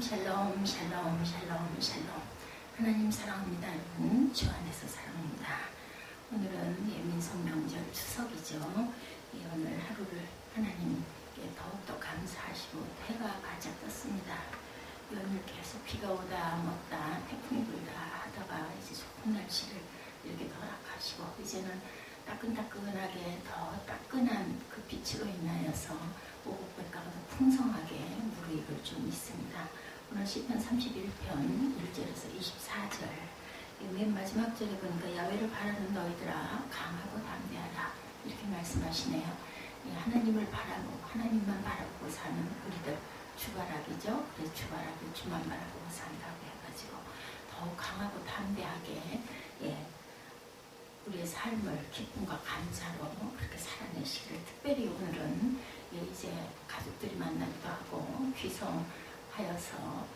샬롬 샬롬 샬롬 샬롬. 하나님 사랑합니다. 여러분 주 안에서 사랑합니다. 오늘은 민속 명절 추석이죠. 오늘 하루를 하나님께 더욱더 감사하시고 해가 바짝 떴습니다. 연일 계속 비가 오다 먹다 태풍이 불다 하다가 이제 좋은 날씨를 이렇게 허락하시고 이제는 따끈따끈하게 더 따끈한 그 빛으로 인하여서 오곡백과가 더 풍성하게 무르익을 좀 있습니다. 오늘 시편 31편 1절에서 24절 맨 마지막 절에 보니까 야훼를 바라는 너희들아 강하고 담대하라 이렇게 말씀하시네요. 하나님을 바라고 하나님만 바라보고 사는 우리들 주바라기죠. 그래서 주바라기 주만 바라보고 산다고 해가지고 더욱 강하고 담대하게 우리의 삶을 기쁨과 감사로 그렇게 살아내시기를 특별히 오늘은 이제 가족들이 만나기도 하고 귀성하여서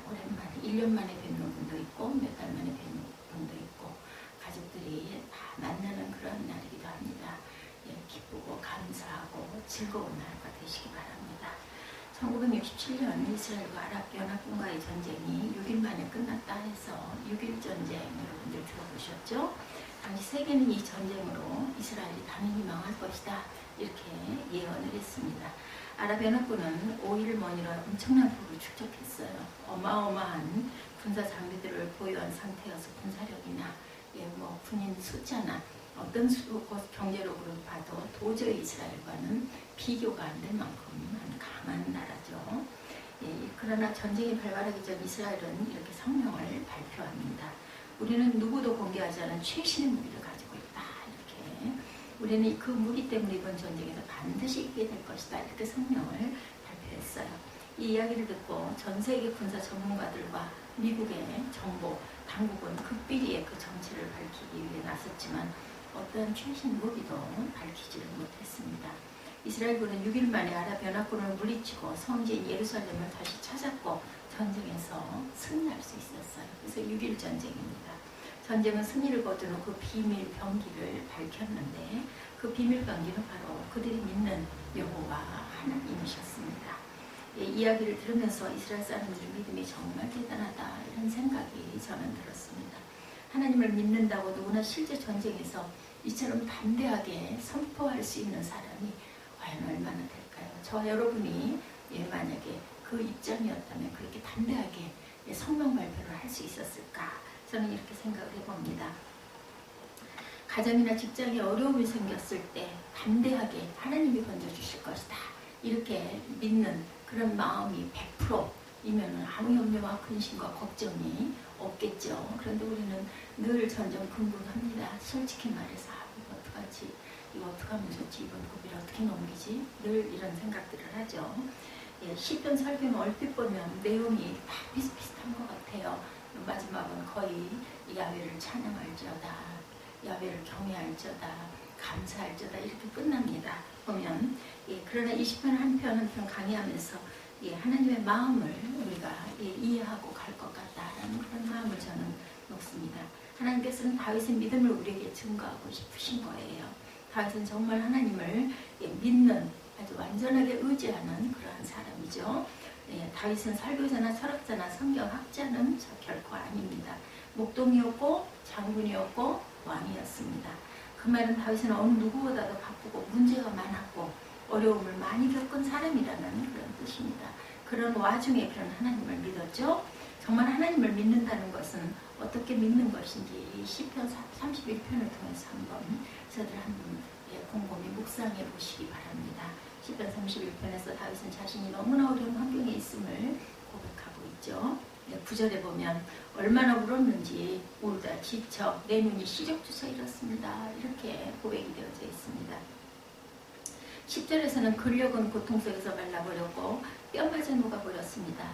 오랜만에 1년 만에 뵙는 분도 있고 몇 달 만에 뵙는 분도 있고 가족들이 다 만나는 그런 날이기도 합니다. 기쁘고 감사하고 즐거운 날과 되시기 바랍니다. 1967년 이스라엘과 아랍연합군과의 전쟁이 6일 만에 끝났다 해서 6.1 전쟁 여러분들 들어보셨죠? 당시 세계는 이 전쟁으로 이스라엘이 당연히 망할 것이다 이렇게 예언을 했습니다. 아랍연합군은 5일 먼이로 엄청난 부를 축적했어요. 어마어마한 군사 장비들을 보유한 상태여서 군사력이나 군인 숫자나 어떤 경제력으로 봐도 도저히 이스라엘과는 비교가 안 될 만큼 강한 나라죠. 그러나 전쟁이 발발하기 전 이스라엘은 이렇게 성명을 발표합니다. 우리는 누구도 공개하지 않은 최신의 무기를 가지고 있다. 이렇게 우리는 그 무기 때문에 이번 전쟁에서 반드시 이기게 될 것이다. 이렇게 성명을 발표했어요. 이 이야기를 듣고 전 세계 군사 전문가들과 미국의 정보 당국은 극비리의 그 정체를 밝히기 위해 나섰지만 어떤 최신 무기도 밝히지를 못했습니다. 이스라엘군은 6일 만에 아랍연합군을 물리치고 성지인 예루살렘을 다시 찾았고 전쟁에서 승리할 수 있었어요. 그래서 6.1 전쟁입니다. 전쟁은 승리를 거두는 그 비밀 병기를 밝혔는데 그 비밀 병기는 바로 그들이 믿는 여호와 하나님이셨습니다. 이야기를 들으면서 이스라엘 사람들의 믿음이 정말 대단하다 이런 생각이 저는 들었습니다. 하나님을 믿는다고 누구나 실제 전쟁에서 이처럼 담대하게 선포할 수 있는 사람이 과연 얼마나 될까요? 저와 여러분이 만약에 그 입장이었다면 그렇게 담대하게 성명 발표를 할 수 있었을까? 저는 이렇게 생각을 해봅니다. 가정이나 직장에 어려움이 생겼을 때 담대하게 하나님이 건져주실 것이다. 이렇게 믿는 그런 마음이 100%이면 아무 염려와 근심과 걱정이 없겠죠. 그런데 우리는 늘 전전긍긍합니다. 솔직히 말해서 이거 어떡하지? 이거 어떡하면 좋지? 이번 고비를 어떻게 넘기지? 늘 이런 생각들을 하죠. 시편 설교는 얼핏 보면 내용이 다 비슷비슷한 것 같아요. 마지막은 거의 야훼를 찬양할지어다, 야훼를 경외할지어다, 감사할지어다 이렇게 끝납니다. 보면 그러나 이 시편 한 편 한 편 강의하면서 하나님의 마음을 우리가 이해하고 갈 것 같다라는 그런 마음을 저는 놓습니다. 하나님께서는 다윗의 믿음을 우리에게 증거하고 싶으신 거예요. 다윗은 정말 하나님을 믿는 아주 완전하게 의지하는 그러한 사람이죠. 다윗은 설교자나 철학자나 성경학자는 결코 아닙니다. 목동이었고 장군이었고 왕이었습니다. 그 말은 다윗은 어느 누구보다도 바쁘고 문제가 많았고 어려움을 많이 겪은 사람이라는 그런 뜻입니다. 그런 와중에 그런 하나님을 믿었죠. 정말 하나님을 믿는다는 것은 어떻게 믿는 것인지 시편 31편을 통해서 한번 저들 한번 곰곰이 묵상해 보시기 바랍니다. 시편 31편에서 다윗은 자신이 너무나 어려운 환경에 있음을 고백하고 있죠. 9절에 보면 얼마나 울었는지 울다 지쳐 내 눈이 시력주서 잃었습니다. 이렇게 고백이 되어져 있습니다. 10절에서는 근력은 고통 속에서 말라버렸고 뼈마저 녹아버렸습니다.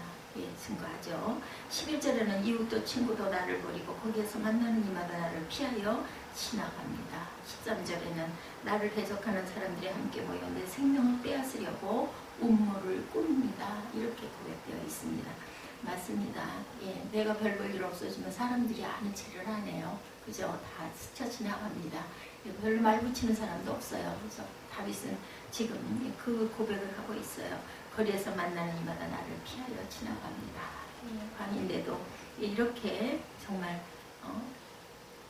증거하죠. 11절에는 이웃도 친구도 나를 버리고 거기에서 만나는 이마다 나를 피하여 지나갑니다. 13절에는 나를 대적하는 사람들이 함께 모여 내 생명을 빼앗으려고 음모를 꾸밉니다. 이렇게 고백되어 있습니다. 맞습니다. 내가 별 볼 일 없어지면 사람들이 아는 체를 하네요. 그죠? 다 스쳐 지나갑니다. 별로 말 붙이는 사람도 없어요. 그래서 다윗은 지금 그 고백을 하고 있어요. 거리에서 만나는 이마다 나를 피하여 지나갑니다. 광인데도 이렇게 정말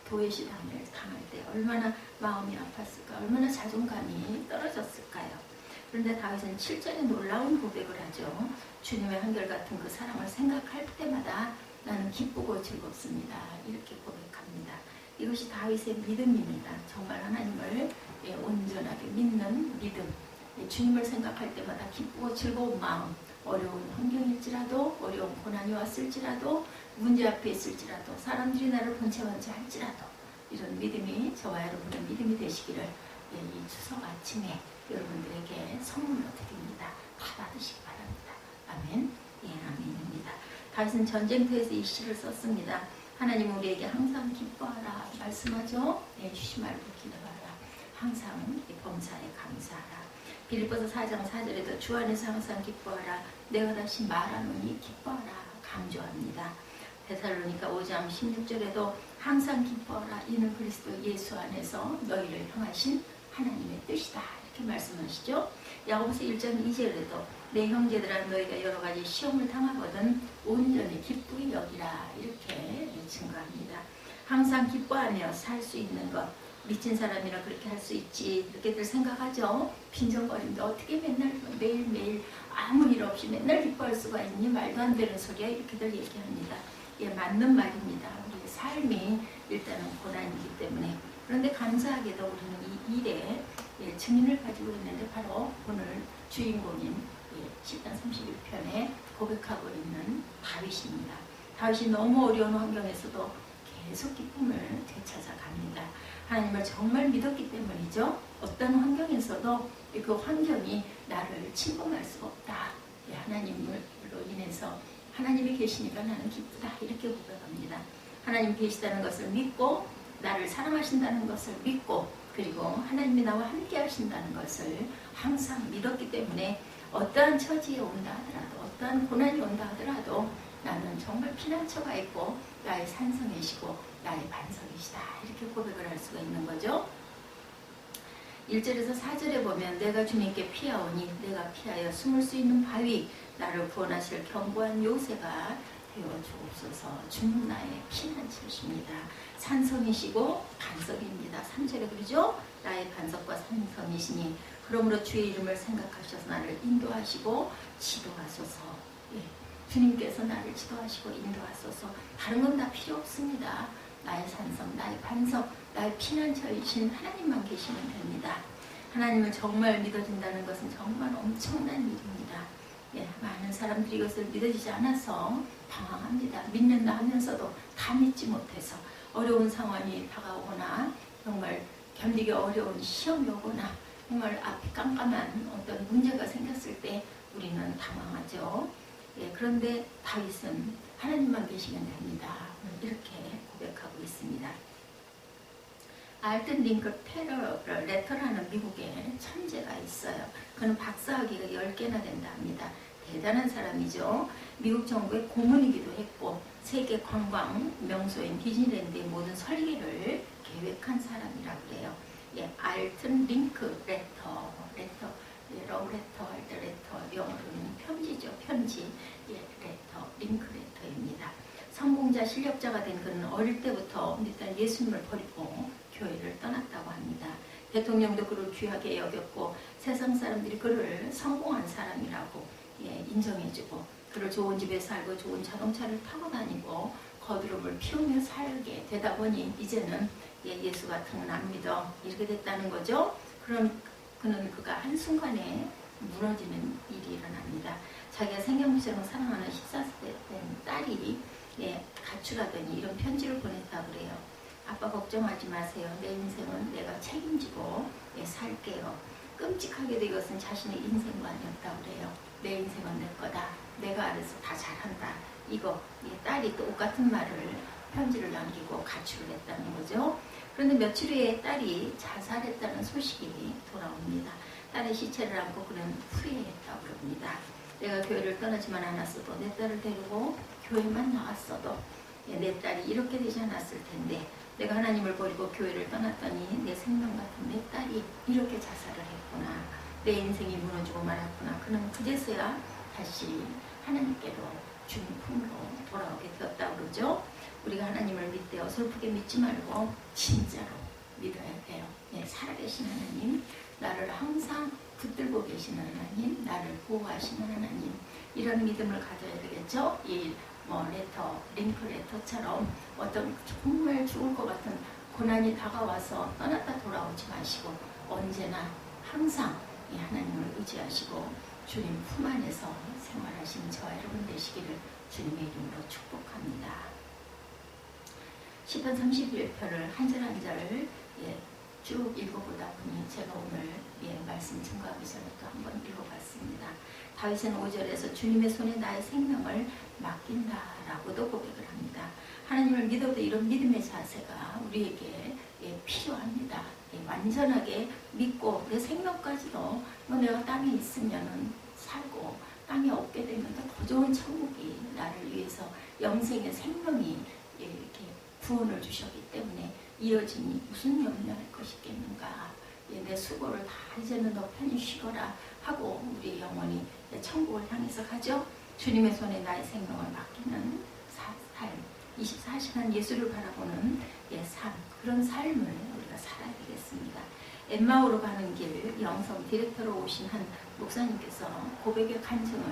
도외시당을 당할 때 얼마나 마음이 아팠을까, 얼마나 자존감이 떨어졌을까요. 그런데 다윗은 7절에 놀라운 고백을 하죠. 주님의 한결같은 그 사랑을 생각할 때마다 나는 기쁘고 즐겁습니다. 이렇게 고백합니다. 이것이 다윗의 믿음입니다. 정말 하나님을 온전하게 믿는 믿음. 주님을 생각할 때마다 기쁘고 즐거운 마음, 어려운 환경일지라도, 어려운 고난이 왔을지라도, 문제 앞에 있을지라도, 사람들이 나를 번체번체 할지라도 이런 믿음이 저와 여러분의 믿음이 되시기를 이 추석 아침에 여러분들에게 선물로 드립니다. 다 받으시기 바랍니다. 아멘. 아멘입니다. 다윗은 전쟁터에서 이 시를 썼습니다. 하나님 우리에게 항상 기뻐하라 말씀하죠. 쉬지 말고 기도하라. 항상 범사에 감사하라. 빌립보서 4장 4절에도 주 안에서 항상 기뻐하라. 내가 다시 말하노니 기뻐하라 강조합니다. 데살로니가 5장 16절에도 항상 기뻐하라. 이는 그리스도 예수 안에서 너희를 향하신 하나님의 뜻이다. 이렇게 말씀하시죠. 야고보서 1장 2절에도 내 형제들아 너희가 여러 가지 시험을 당하거든 온전히 기쁘게 여기라. 이렇게 증거합니다. 항상 기뻐하며 살 수 있는 것. 미친 사람이라 그렇게 할 수 있지 이렇게들 생각하죠. 빈정거리는데 어떻게 맨날 매일매일 아무 일 없이 맨날 기뻐할 수가 있니? 말도 안 되는 소리야. 이렇게들 얘기합니다. 맞는 말입니다. 우리의 삶이 일단은 고난이기 때문에. 그런데 감사하게도 우리는 이 일에 증인을 가지고 있는데 바로 오늘 주인공인 10편 31편에 고백하고 있는 다윗입니다. 다윗이 너무 어려운 환경에서도 계속 기쁨을 되찾아갑니다. 하나님을 정말 믿었기 때문이죠. 어떤 환경에서도 그 환경이 나를 침범할 수가 없다. 하나님으로 인해서 하나님이 계시니까 나는 기쁘다. 이렇게 고백합니다. 하나님이 계시다는 것을 믿고 나를 사랑하신다는 것을 믿고 그리고 하나님이 나와 함께 하신다는 것을 항상 믿었기 때문에 어떠한 처지에 온다 하더라도 어떠한 고난이 온다 하더라도 나는 정말 피난처가 있고 나의 산성이시고 나의 반석이시다. 이렇게 고백을 할 수가 있는 거죠. 1절에서 4절에 보면 내가 주님께 피하오니 내가 피하여 숨을 수 있는 바위 나를 구원하실 견고한 요새가 되어 주옵소서. 주는 나의 피난처십니다. 산성이시고 반석입니다. 3절에 그러죠. 나의 반석과 산성이시니 그러므로 주의 이름을 생각하셔서 나를 인도하시고 지도하소서. 주님께서 나를 지도하시고 인도하소서. 다른 건 다 필요 없습니다. 나의 산성, 나의 반석, 나의 피난처이신 하나님만 계시면 됩니다. 하나님을 정말 믿어진다는 것은 정말 엄청난 일입니다. 많은 사람들이 이것을 믿어지지 않아서 방황합니다. 믿는다 하면서도 다 믿지 못해서 어려운 상황이 다가오거나 정말 견디기 어려운 시험이 오거나 정말 앞이 깜깜한 어떤 문제가 생겼을 때 우리는 당황하죠. 그런데 다윗은 하나님만 계시면 됩니다. 이렇게 고백하고 있습니다. 알튼 링크 레터라는 미국에 천재가 있어요. 그는 박사학위가 10개나 된다 합니다. 대단한 사람이죠. 미국 정부의 고문이기도 했고 세계 관광 명소인 디즈니랜드의 모든 설계를 계획한 사람이라고 그래요. 알튼 링크 레터 러브레터 할 때 레터, 영어로는 편지죠. 편지. 레터, 링크 레터입니다. 성공자, 실력자가 된 그는 어릴 때부터 일단 예수님을 버리고 교회를 떠났다고 합니다. 대통령도 그를 귀하게 여겼고 세상 사람들이 그를 성공한 사람이라고 인정해주고 그를 좋은 집에 살고 좋은 자동차를 타고 다니고 거드름을 피우며 살게 되다 보니 이제는 예수 같은 건 안 믿어. 이렇게 됐다는 거죠. 그가 한순간에 무너지는 일이 일어납니다. 자기가 생명처럼 사랑하는 14세 된 딸이 가출하더니 이런 편지를 보냈다고 그래요. 아빠 걱정하지 마세요. 내 인생은 내가 책임지고 살게요. 끔찍하게도 이것은 자신의 인생관이었다고 그래요. 내 인생은 내 거다. 내가 알아서 다 잘한다. 딸이 똑같은 말을 편지를 남기고 가출을 했다는 거죠. 그런데 며칠 후에 딸이 자살했다는 소식이 돌아옵니다. 딸의 시체를 안고 그는 후회했다고 합니다. 내가 교회를 떠나지만 않았어도 내 딸을 데리고 교회만 나왔어도 내 딸이 이렇게 되지 않았을 텐데 내가 하나님을 버리고 교회를 떠났더니 내 생명 같은 내 딸이 이렇게 자살을 했구나. 내 인생이 무너지고 말았구나. 그는 그제서야 다시 하나님께로 주님 품으로 돌아오게 되었다고 그러죠. 우리가 하나님을 믿되 어설프게 믿지 말고 진짜로 믿어야 돼요. 예, 살아계신 하나님, 나를 항상 붙들고 계시는 하나님, 나를 보호하시는 하나님, 이런 믿음을 가져야 되겠죠. 이 링크 레터처럼 어떤 정말 죽을 것 같은 고난이 다가와서 떠났다 돌아오지 마시고 언제나 항상 이 하나님을 의지하시고 주님 품 안에서 생활하신 저와 여러분 되시기를 주님의 이름으로 축복합니다. 시편 31편을 한 절 한 절을 쭉 읽어보다 보니 제가 오늘 말씀 증거하기 전에 또 한번 읽어봤습니다. 다윗은 5절에서 주님의 손에 나의 생명을 맡긴다라고도 고백을 합니다. 하나님을 믿어도 이런 믿음의 자세가 우리에게 필요합니다. 완전하게 믿고 내 생명까지도 내가 땅에 있으면 살고 땅에 없게 되면 더 좋은 천국이 나를 위해서 영생의 생명이 이렇게 구원을 주셨기 때문에 이어지니 무슨 염려할 것이 있겠는가. 내 수고를 다 이제는 너 편히 쉬거라 하고 우리 영혼이 천국을 향해서 가죠. 주님의 손에 나의 생명을 맡기는 삶, 24시간 예수를 바라보는 삶, 그런 삶을 우리가 살아야 되겠습니다. 엠마오로 가는 길 영성 디렉터로 오신 한 목사님께서 고백의 간증을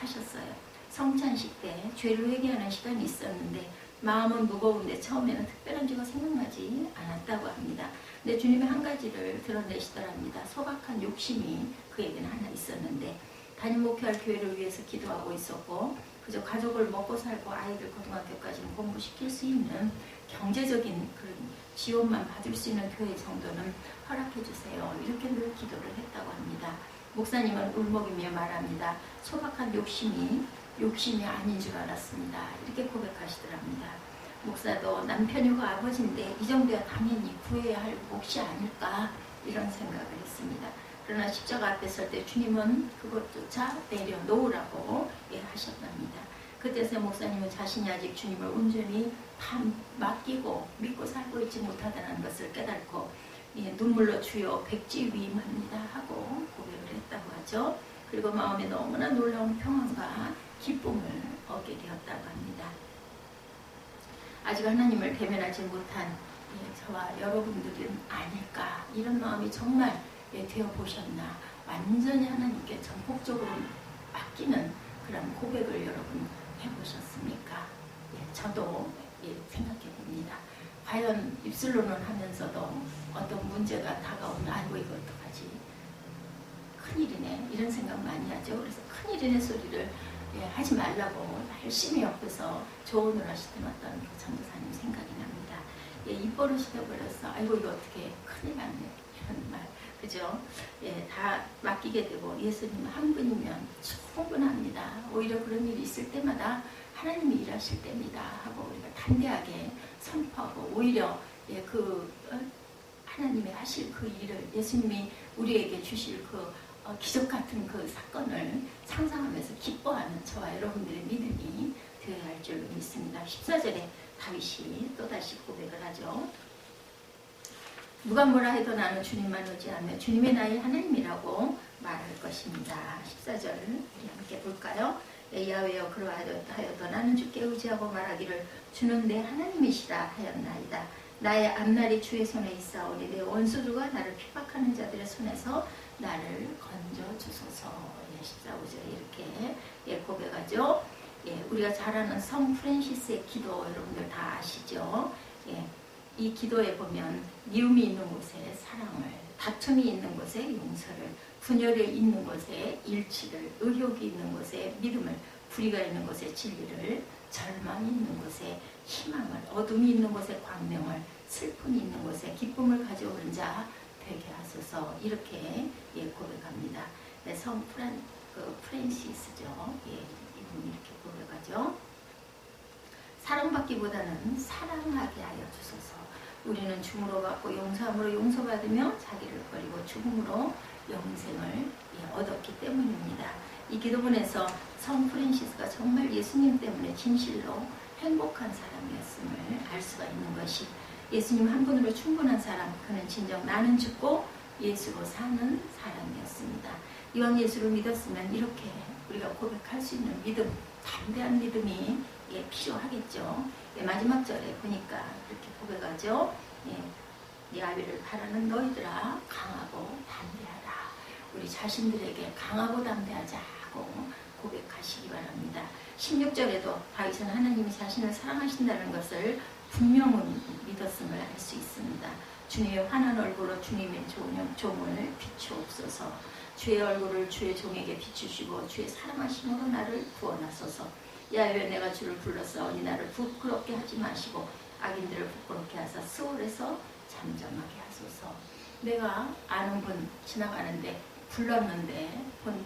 하셨어요. 성찬식 때 죄를 회개하는 시간이 있었는데 마음은 무거운데 처음에는 특별한 죄가 생각나지 않았다고 합니다. 근데 주님의 한 가지를 드러내시더랍니다. 소박한 욕심이 그에게는 하나 있었는데 담임 목회할 교회를 위해서 기도하고 있었고 그저 가족을 먹고 살고 아이들 고등학교까지는 공부시킬 수 있는 경제적인 그런 지원만 받을 수 있는 교회 정도는 허락해 주세요. 이렇게 늘 기도를 했다고 합니다. 목사님은 울먹이며 말합니다. 소박한 욕심이 아닌 줄 알았습니다. 이렇게 고백하시더랍니다. 목사도 남편이고 아버지인데 이 정도야 당연히 구해야 할 몫이 아닐까 이런 생각을 했습니다. 그러나 십자가 앞에 설 때 주님은 그것조차 내려놓으라고 하셨답니다. 그때서 목사님은 자신이 아직 주님을 온전히 다 맡기고 믿고 살고 있지 못하다는 것을 깨닫고 눈물로 주여 백지위임합니다 하고 고백을 했다고 하죠. 그리고 마음에 너무나 놀라운 평안과 기쁨을 얻게 되었다고 합니다. 아직 하나님을 대면하지 못한 저와 여러분들은 아닐까 이런 마음이 정말 되어보셨나. 완전히 하나님께 전폭적으로 맡기는 그런 고백을 여러분 해보셨습니까? 저도 생각해 봅니다. 과연 입술로는 하면서도 어떤 문제가 다가오면 아이고 이거 어떡하지? 큰일이네 이런 생각 많이 하죠. 그래서 큰일이네 소리를 하지 말라고 열심히 옆에서 조언을 하시던 어떤 전도사님 생각이 납니다. 입버릇이 되어버렸어. 아이고 이거 어떻게 큰일 났네 이런 말. 그죠? 다 맡기게 되고 예수님 한 분이면 충분합니다. 오히려 그런 일이 있을 때마다 하나님이 일하실 때입니다 하고 우리가 담대하게 선포하고 오히려 하나님이 하실 그 일을 예수님이 우리에게 주실 그 기적 같은 그 사건을 상상하면서 기뻐하는 저와 여러분들의 믿음이 되어야 할 줄로 믿습니다. 14절에 다윗이 또다시 고백을 하죠. 누가 뭐라 해도 나는 주님만 의지하며 주님의 나의 하나님이라고 말할 것입니다. 14절 우리 함께 볼까요? 야훼여 그러하여도 나는 주께 의지하고 말하기를 주는 내 하나님이시라 하였나이다. 나의 앞날이 주의 손에 있사오니 내 원수들과 나를 핍박하는 자들의 손에서 나를 건져주소서. 14절에 이렇게 고백하죠. 우리가 잘 아는 성 프랜시스의 기도 여러분들 다 아시죠? 이 기도에 보면 미움이 있는 곳에 사랑을, 다툼이 있는 곳에 용서를, 분열이 있는 곳에 일치를, 의욕이 있는 곳에 믿음을, 불의가 있는 곳에 진리를, 절망이 있는 곳에 희망을, 어둠이 있는 곳에 광명을, 슬픔이 있는 곳에 기쁨을 가져오는 자 되게 하소서. 이렇게 고백합니다. 성 프랜시스죠. 이분이 이렇게 고백하죠. 사랑받기보다는 사랑하게 하여 주소서. 우리는 죽음으로 받고 용서함으로 용서받으며 자기를 버리고 죽음으로 영생을 얻었기 때문입니다. 이 기도문에서 성 프랜시스가 정말 예수님 때문에 진실로 행복한 사람이었음을 알 수가 있는 것이 예수님 한 분으로 충분한 사람, 그는 진정 나는 죽고 예수로 사는 사람이었습니다. 이왕 예수를 믿었으면 이렇게 우리가 고백할 수 있는 믿음, 담대한 믿음이 필요하겠죠. 마지막 절에 보니까 이렇게 고백하죠. 네 아비를 바라는 너희들아 강하고 담대하라. 우리 자신들에게 강하고 담대하자고 고백하시기 바랍니다. 16절에도 다윗은 하나님이 자신을 사랑하신다는 것을 분명히 믿었음을 알 수 있습니다. 주님의 환한 얼굴로 주님의 종을 비추옵소서. 주의 얼굴을 주의 종에게 비추시고 주의 사랑하심으로 나를 구원하소서. 야훼 내가 주를 불렀사오니 나를 부끄럽게 하지 마시고 악인들을 부끄럽게 하사 스올에서 잠잠하게 하소서. 내가 아는 분 지나가는데 불렀는데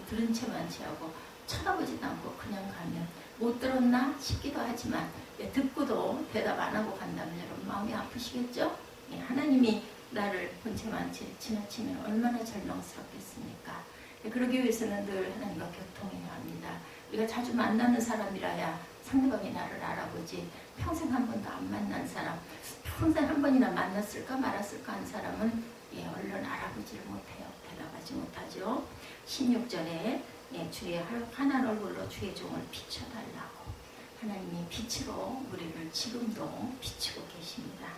들은 채만 채하고 쳐다보지도 않고 그냥 가면 못 들었나 싶기도 하지만 듣고도 대답 안 하고 간다면 여러분 마음이 아프시겠죠? 하나님이 나를 본 채만 채 지나치면 얼마나 절망스럽겠습니까? 그러기 위해서는 늘 하나님과 교통해야 합니다. 우리가 자주 만나는 사람이라야 상대방이 나를 알아보지, 평생 한 번도 안 만난 사람, 평생 한 번이나 만났을까 말았을까 한 사람은 얼른 알아보지를 못해요. 대답하지 못하죠. 16절에 주의 환한 얼굴로 주의 종을 비춰달라고. 하나님이 빛으로 우리를 지금도 비추고 계십니다.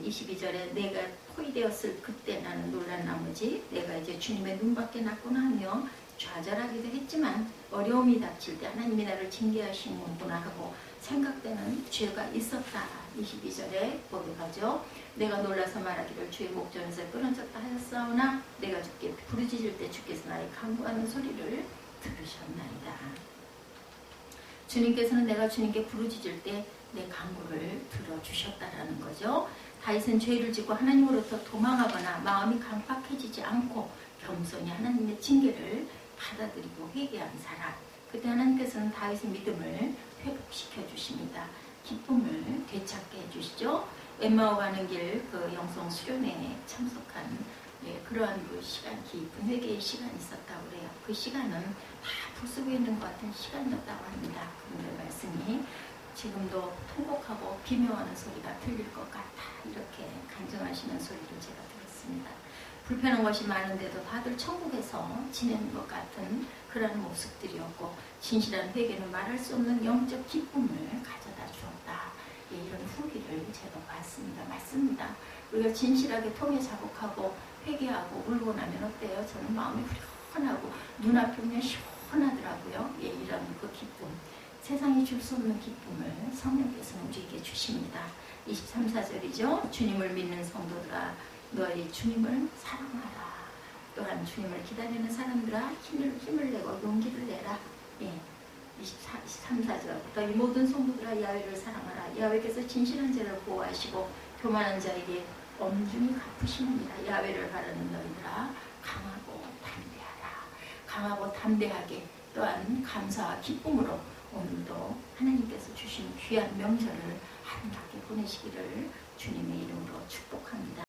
22절에 내가 포위되었을 그때 나는 놀란 나머지 내가 이제 주님의 눈밖에 났구나 하며 좌절하기도 했지만 어려움이 닥칠 때 하나님이 나를 징계하시는구나 하고 생각되는 죄가 있었다. 22절에 고백하죠. 내가 놀라서 말하기를 주의 목전에서 끊어졌다 하였사오나 내가 주께 부르짖을 때 주께서 나의 간구하는 소리를 들으셨나이다. 주님께서는 내가 주님께 부르짖을 때 내 간구를 들어주셨다라는 거죠. 다윗은 죄를 짓고 하나님으로부터 도망하거나 마음이 강팍해지지 않고 겸손히 하나님의 징계를 받아들이고 회개한 사람. 그때 하나님께서는 다윗의 믿음을 회복시켜 주십니다. 기쁨을 되찾게 해주시죠. 엠마오 가는 길 그 영성 수련회에 참석한 그러한 그 시간, 깊은 회개의 시간이 있었다고 그래요. 그 시간은 다 부수고 있는 것 같은 시간이었다고 합니다. 그분의 말씀이 지금도 통곡하고 비명하는 소리가 들릴 것 같아. 이렇게 간증하시는 소리를 제가 들었습니다. 불편한 것이 많은데도 다들 천국에서 지내는 것 같은 그런 모습들이었고 진실한 회개는 말할 수 없는 영적 기쁨을 가져다 주었다. 이런 후기를 제가 봤습니다. 맞습니다. 우리가 진실하게 통해 자복하고 회개하고 울고 나면 어때요? 저는 마음이 후련하고 눈앞이 그냥 시원하더라고요. 이런 그 기쁨. 세상이 줄 수 없는 기쁨을 성령께서는 우리에게 주십니다. 23, 4절이죠. 주님을 믿는 성도들아 너희 주님을 사랑하라. 또한 주님을 기다리는 사람들아 힘을 내고 용기를 내라. 23, 4절 너희 모든 성도들아 야훼를 사랑하라. 야훼께서 진실한 자를 보호하시고 교만한 자에게 엄중히 갚으시느니라. 야훼를 바라는 너희들아 강하고 담대하라. 강하고 담대하게 또한 감사와 기쁨으로 오늘도 하나님께서 주신 귀한 명절을 아름답게 보내시기를 주님의 이름으로 축복합니다.